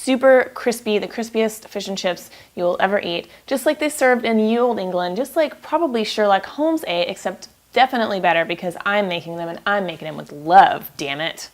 super crispy, the crispiest fish and chips you will ever eat, just like they served in ye olde England, just like probably Sherlock Holmes ate, except definitely better because I'm making them and I'm making them with love, damn it.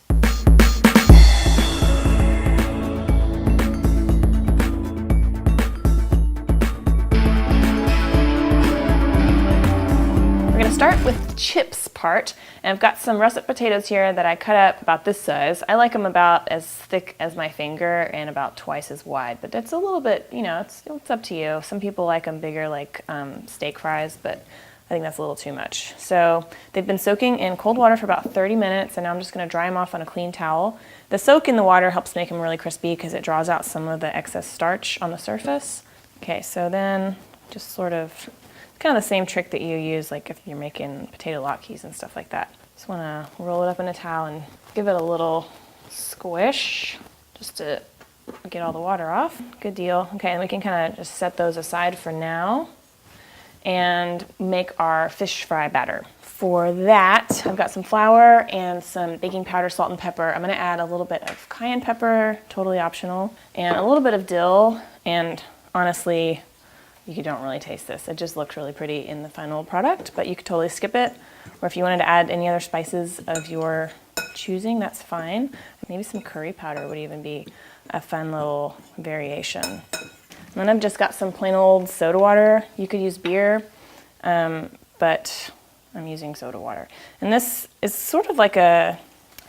We're gonna start with the chips part, and I've got some russet potatoes here that I cut up about this size. I like them about as thick as my finger and about twice as wide, but it's a little bit, you know, it's up to you. Some people like them bigger, like steak fries, but I think that's a little too much. So they've been soaking in cold water for about 30 minutes, and now I'm just gonna dry them off on a clean towel. The soak in the water helps make them really crispy because it draws out some of the excess starch on the surface. Okay, so then just sort of, kind of the same trick that you use like if you're making potato latkes and stuff like that. Just want to roll it up in a towel and give it a little squish just to get all the water off. Good deal. Okay, and we can kind of just set those aside for now and make our fish fry batter. For that, I've got some flour and some baking powder, salt, and pepper. I'm going to add a little bit of cayenne pepper, totally optional, and a little bit of dill, and honestly, you don't really taste this. It just looks really pretty in the final product, but you could totally skip it. Or if you wanted to add any other spices of your choosing, that's fine. Maybe some curry powder would even be a fun little variation. And then I've just got some plain old soda water. You could use beer, but I'm using soda water. And this is sort of like a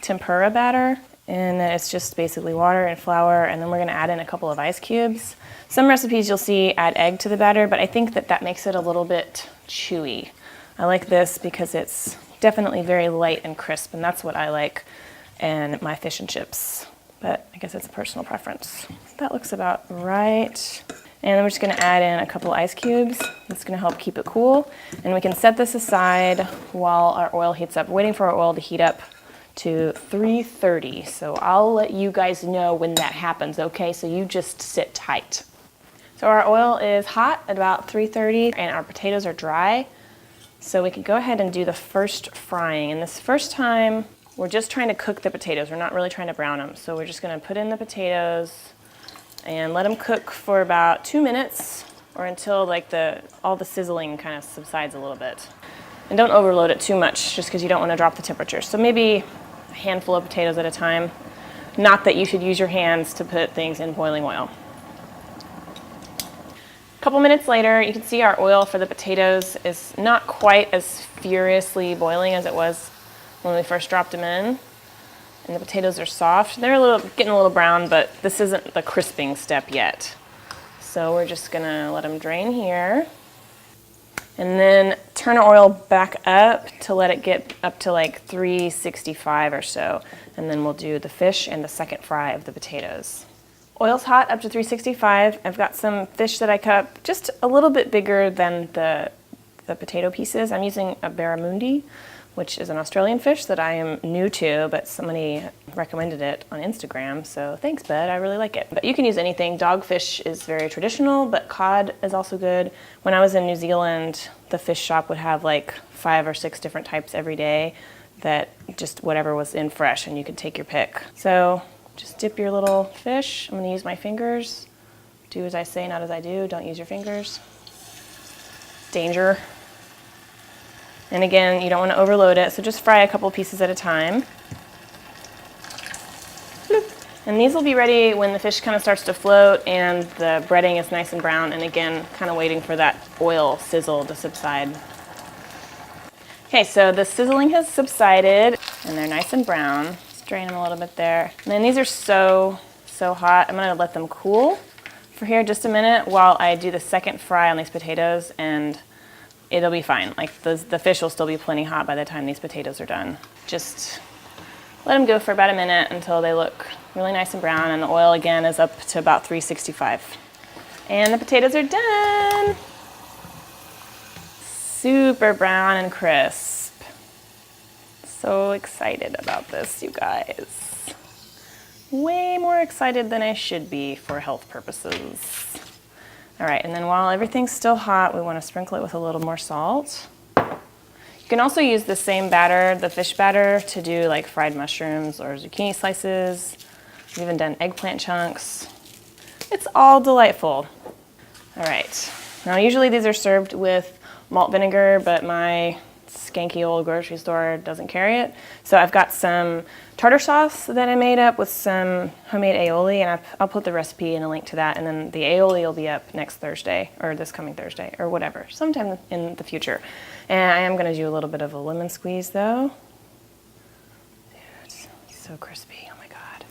tempura batter, and it's just basically water and flour, and then we're gonna add in a couple of ice cubes. Some recipes you'll see add egg to the batter, but I think that makes it a little bit chewy. I like this because it's definitely very light and crisp, and that's what I like in my fish and chips. But I guess it's a personal preference. That looks about right. And then we're just gonna add in a couple ice cubes. That's gonna help keep it cool. And we can set this aside while our oil heats up. We're waiting for our oil to heat up to 330. So I'll let you guys know when that happens, okay? So you just sit tight. So our oil is hot at about 330 and our potatoes are dry. So we can go ahead and do the first frying. And this first time, we're just trying to cook the potatoes. We're not really trying to brown them. So we're just gonna put in the potatoes and let them cook for about 2 minutes or until like all the sizzling kind of subsides a little bit. And don't overload it too much just because you don't want to drop the temperature. So maybe a handful of potatoes at a time. Not that you should use your hands to put things in boiling oil. A couple minutes later, you can see our oil for the potatoes is not quite as furiously boiling as it was when we first dropped them in. And the potatoes are soft. They're getting a little brown, but this isn't the crisping step yet. So we're just gonna let them drain here. And then turn our oil back up to let it get up to like 365 or so. And then we'll do the fish and the second fry of the potatoes. Oil's hot up to 365. I've got some fish that I cut up just a little bit bigger than the potato pieces. I'm using a barramundi, which is an Australian fish that I am new to, but somebody recommended it on Instagram, so thanks, bud, I really like it. But you can use anything. Dogfish is very traditional, but cod is also good. When I was in New Zealand, the fish shop would have like 5 or 6 different types every day that just whatever was in fresh, and you could take your pick. So just dip your little fish. I'm gonna use my fingers. Do as I say, not as I do. Don't use your fingers. Danger. And again, you don't want to overload it, so just fry a couple pieces at a time. And these will be ready when the fish kind of starts to float and the breading is nice and brown, and again, kind of waiting for that oil sizzle to subside. Okay, so the sizzling has subsided and they're nice and brown. Strain them a little bit there. And then these are so hot. I'm gonna let them cool for here just a minute while I do the second fry on these potatoes, and it'll be fine. Like the fish will still be plenty hot by the time these potatoes are done. Just let them go for about a minute until they look really nice and brown, and the oil again is up to about 365. And the potatoes are done. Super brown and crisp. So excited about this, you guys. Way more excited than I should be for health purposes. All right, and then while everything's still hot, we want to sprinkle it with a little more salt. You can also use the same batter, the fish batter, to do like fried mushrooms or zucchini slices. I've even done eggplant chunks. it's all delightful. All right, now usually these are served with malt vinegar, but my skanky old grocery store doesn't carry it. So I've got some tartar sauce that I made up with some homemade aioli, and I'll put the recipe and a link to that, and then the aioli will be up next Thursday, or this coming Thursday, or whatever, sometime in the future. And I am gonna do a little bit of a lemon squeeze though. Dude, it's so crispy, oh my God.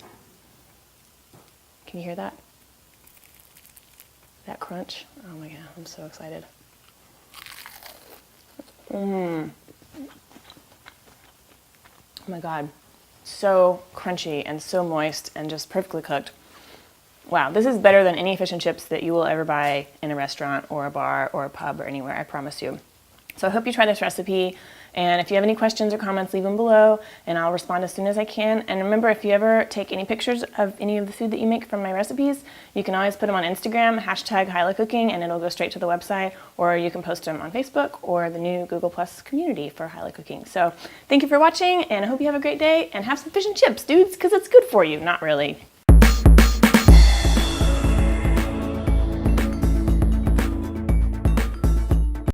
Can you hear that? That crunch? Oh my God, I'm so excited. Oh my God, so crunchy and so moist and just perfectly cooked. Wow, this is better than any fish and chips that you will ever buy in a restaurant or a bar or a pub or anywhere, I promise you. So I hope you try this recipe, and if you have any questions or comments, leave them below, and I'll respond as soon as I can. And remember, if you ever take any pictures of any of the food that you make from my recipes, you can always put them on Instagram, #HilahCooking, and it'll go straight to the website, or you can post them on Facebook or the new Google Plus community for Hilah Cooking. So thank you for watching, and I hope you have a great day, and have some fish and chips, dudes, because it's good for you. Not really.